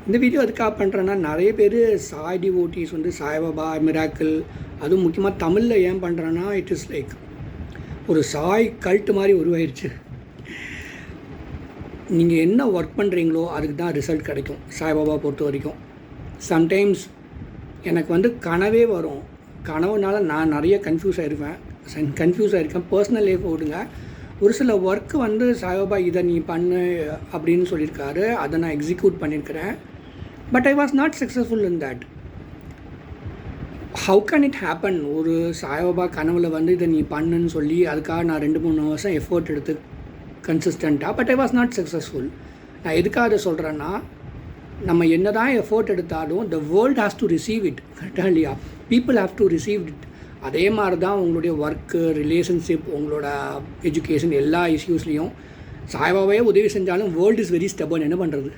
இந்த வீடியோ எதுக்காக பண்ணுறேன்னா, நிறைய பேர் சாய் டிவோட்டீஸ் வந்து சாய்பாபா, மிராக்கிள், அதுவும் முக்கியமாக தமிழில் ஏன் பண்ணுறேன்னா, இட் இஸ் லைக் ஒரு சாய் கல்ட்டு மாதிரி உருவாயிருச்சு. நீங்கள் என்ன ஒர்க் பண்ணுறீங்களோ அதுக்கு தான் ரிசல்ட் கிடைக்கும் சாய்பாபா பொறுத்த வரைக்கும். சம்டைம்ஸ் எனக்கு வந்து கனவே வரும். கனவுனால நான் நிறைய கன்ஃபியூஸ் ஆகிருக்கேன். பர்சனல் லைஃப் விடுங்க, ஒரு சில ஒர்க்கு வந்து சாய்பாபா இதை நீ பண்ணு அப்படின்னு சொல்லியிருக்காரு. அதை நான் எக்ஸிக்யூட் பண்ணியிருக்கிறேன். But I was not successful in that. How can it happen? ஒரு சாய்பாபா கனவில் வந்து இதை நீ பண்ணுன்னு சொல்லி அதுக்காக நான் 2-3 வருஷம் எஃபோர்ட் எடுத்து கன்சிஸ்டண்ட்டாக, but I was not successful. நான் எதுக்காக அதை சொல்கிறேன்னா, நம்ம என்ன தான் எஃபோர்ட் எடுத்தாலும் the world has to receive it. கரெக்டாக இல்லையா? People have to receive it. அதே மாதிரி தான் உங்களுடைய ஒர்க்கு, ரிலேஷன்ஷிப், உங்களோட எஜுகேஷன், எல்லா இஷ்யூஸ்லேயும் சாய்பாபாவே உதவி செஞ்சாலும் வேர்ல்டு இஸ் வெரி ஸ்டெபன். என்ன பண்ணுறது?